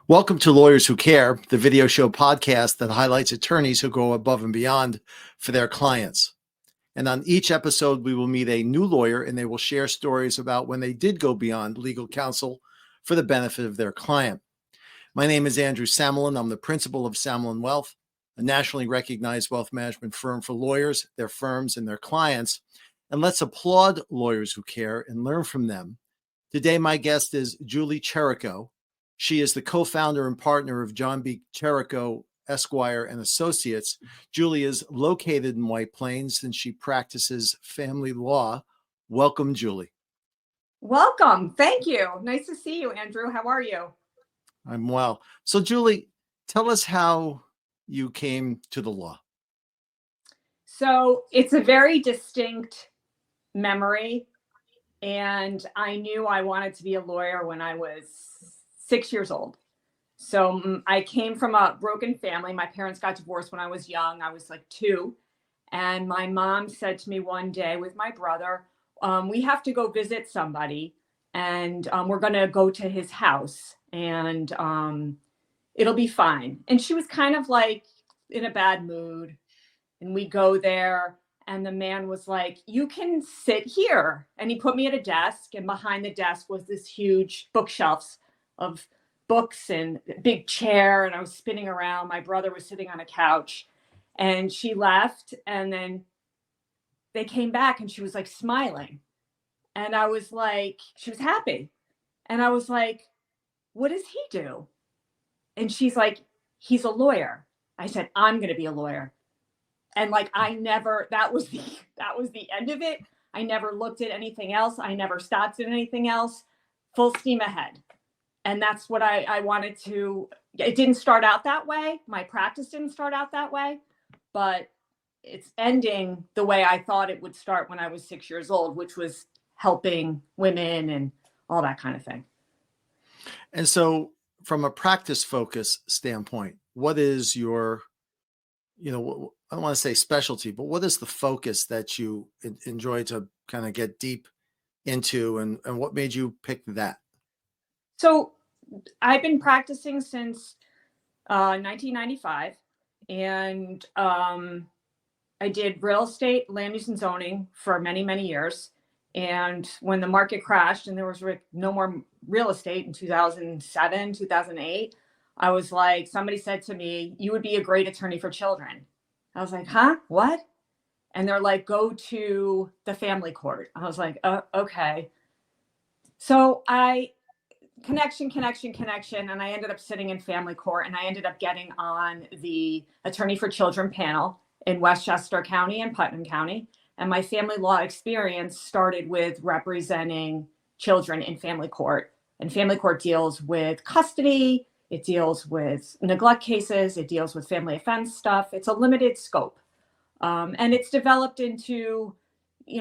Welcome to Lawyers Who Care, the video show podcast that highlights attorneys who go above and beyond for their clients. And on each episode, we will meet a new lawyer and they will share stories about when they did go beyond legal counsel for the benefit of their client. My name is Andrew Samalin. I'm the principal of Samalin Wealth, a nationally recognized wealth management firm for lawyers, their firms, and their clients. And let's applaud lawyers who care and learn from them. Today, my guest is Julie Cherico. She is the co-founder and partner of Cherico Esquire and Associates. Julie is located in White Plains and she practices family law. Welcome, Julie. Welcome. Thank you. Nice to see you, Andrew. How are you? I'm well. So, Julie, tell us how you came to the law. So it's a very distinct memory. And I knew I wanted to be a lawyer when I was 6 years old. So I came from a broken family. My parents got divorced when I was young. I was like 2. And my mom said to me one day with my brother, we have to go visit somebody and we're going to go to his house and it'll be fine. And she was kind of like in a bad mood. And we go there and the man was like, you can sit here. And he put me at a desk and behind the desk was this huge bookshelves of books and a big chair, and I was spinning around. My brother was sitting on a couch, and she left, and then they came back and she was like smiling, and I was like, she was happy, and I was like, what does he do? And she's like, he's a lawyer. I said, I'm going to be a lawyer. And like, that was the end of it. I never looked at anything else. I never stopped at anything else. Full steam ahead. And that's what I wanted to. It didn't start out that way. My practice didn't start out that way, but it's ending the way I thought it would start when I was 6 years old, which was helping women and all that kind of thing. And so from a practice focus standpoint, what is your, I don't want to say specialty, but what is the focus that you enjoy to kind of get deep into, and what made you pick that? So I've been practicing since 1995, and I did real estate, land use and zoning for many, many years. And when the market crashed and there was no more real estate in 2007, 2008, I was like, somebody said to me, you would be a great attorney for children. I was like, huh? What? And they're like, go to the family court. I was like, okay. So connection. And I ended up sitting in family court, and I ended up getting on the attorney for children panel in Westchester County and Putnam County. And my family law experience started with representing children in family court. And family court deals with custody. It deals with neglect cases. It deals with family offense stuff. It's a limited scope. And it's developed into,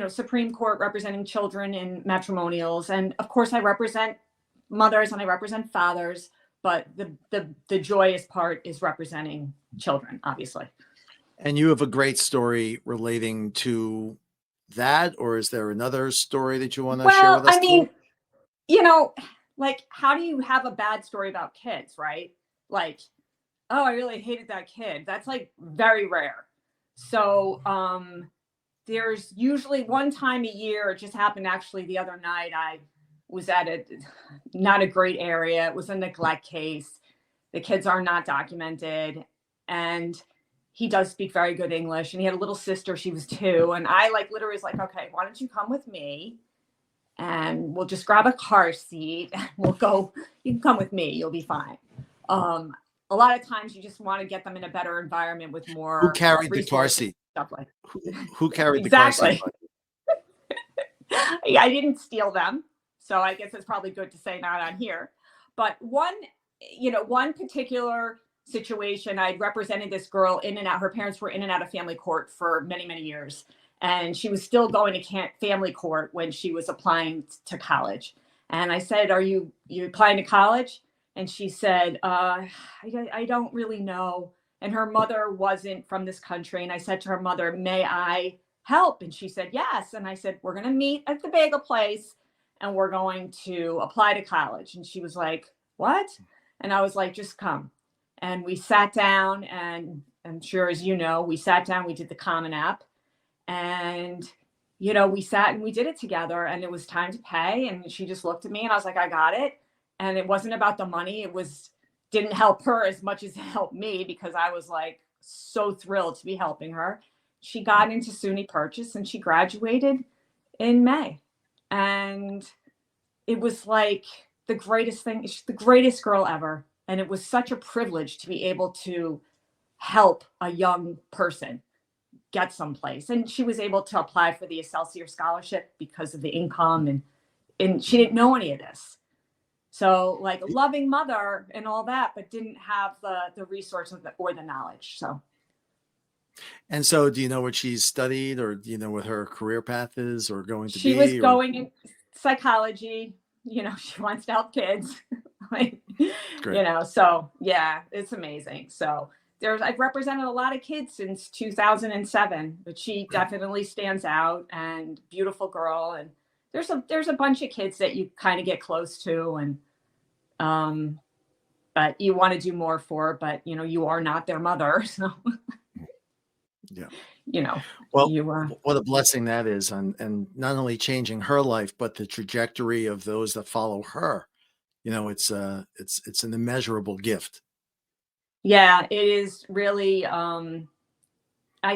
Supreme Court representing children in matrimonials. And of course I represent mothers and I represent fathers, but the joyous part is representing children, obviously. And you have a great story relating to that, or is there another story that you want to share with us? I mean, like, how do you have a bad story about kids, right? Like, oh, I really hated that kid. That's like very rare. So there's usually one time a year. It just happened actually the other night. I was at not a great area. It was a neglect case. The kids are not documented. And he does speak very good English. And he had a little sister. She was 2. And I literally was like, okay, why don't you come with me? And we'll just grab a car seat. We'll go, you can come with me. You'll be fine. A lot of times you just want to get them in a better environment with more. Who carried the car seat? Stuff like who carried the car seat? I didn't steal them. So I guess it's probably good to say not on here. But one particular situation, I'd represented this girl in and out. Her parents were in and out of family court for many, many years. And she was still going to family court when she was applying to college. And I said, are you applying to college? And she said, I don't really know. And her mother wasn't from this country. And I said to her mother, may I help? And she said, yes. And I said, we're going to meet at the bagel place and we're going to apply to college. And she was like, what? And I was like, just come. And we sat down, and I'm sure, as you know, we sat down, we did the Common App, and we sat and we did it together, and it was time to pay. And she just looked at me and I was like, I got it. And it wasn't about the money. Didn't help her as much as it helped me, because I was like so thrilled to be helping her. She got into SUNY Purchase and she graduated in May. And it was like the greatest thing. She's the greatest girl ever. And it was such a privilege to be able to help a young person get someplace. And she was able to apply for the Excelsior Scholarship because of the income, and she didn't know any of this. So like a loving mother and all that, but didn't have the resources or the knowledge. And so do you know what she's studied, or do you know what her career path is or going to be? She was going in psychology. She wants to help kids. So yeah, it's amazing. So I've represented a lot of kids since 2007, but she definitely stands out, and beautiful girl. And there's a bunch of kids that you kind of get close to, and but you want to do more for, but you are not their mother. So yeah. Well, what a blessing that is, and not only changing her life, but the trajectory of those that follow her. It's an immeasurable gift. Yeah, it is really. I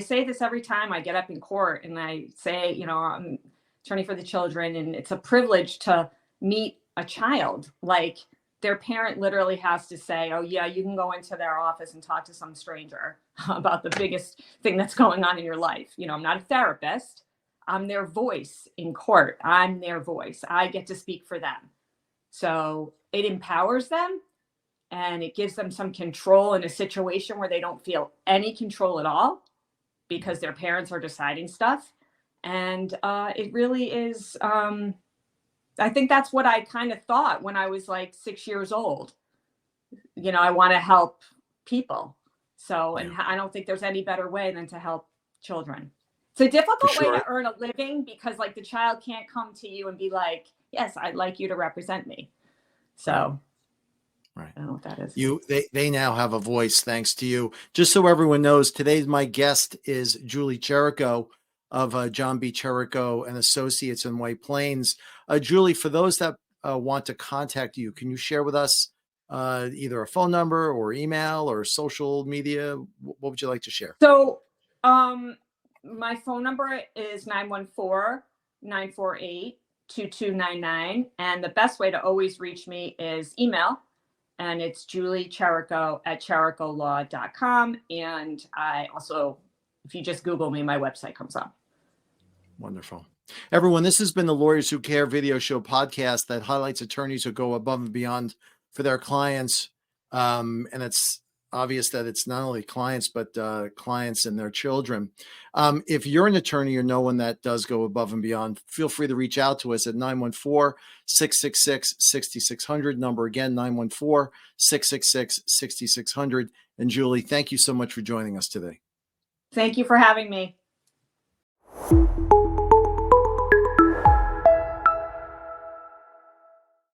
say this every time I get up in court, and I say, I'm attorney for the children, and it's a privilege to meet a child. Like, their parent literally has to say, oh yeah, you can go into their office and talk to some stranger about the biggest thing that's going on in your life. I'm not a therapist. I'm their voice in court. I'm their voice. I get to speak for them. So it empowers them, and it gives them some control in a situation where they don't feel any control at all, because their parents are deciding stuff. And it really is, I think that's what I kind of thought when I was like 6 years old. I want to help people. So, and I don't think there's any better way than to help children. It's a difficult way to earn a living, because like the child can't come to you and be like, yes, I'd like you to represent me. So right. I don't know what that is. They now have a voice thanks to you. Just so everyone knows, today's my guest is Julie Cherico of John B. Cherico and Associates in White Plains. Julie, for those that want to contact you, can you share with us either a phone number or email or social media? What would you like to share? So my phone number is 914-948-2299. And the best way to always reach me is email. And it's Julie Cherico at chericolaw.com. And I also, if you just Google me, my website comes up. Wonderful. Everyone, this has been the Lawyers Who Care video show podcast that highlights attorneys who go above and beyond for their clients. And it's obvious that it's not only clients, but clients and their children. If you're an attorney or know one that does go above and beyond, feel free to reach out to us at 914-666-6600. Number again, 914-666-6600. And Julie, thank you so much for joining us today. Thank you for having me.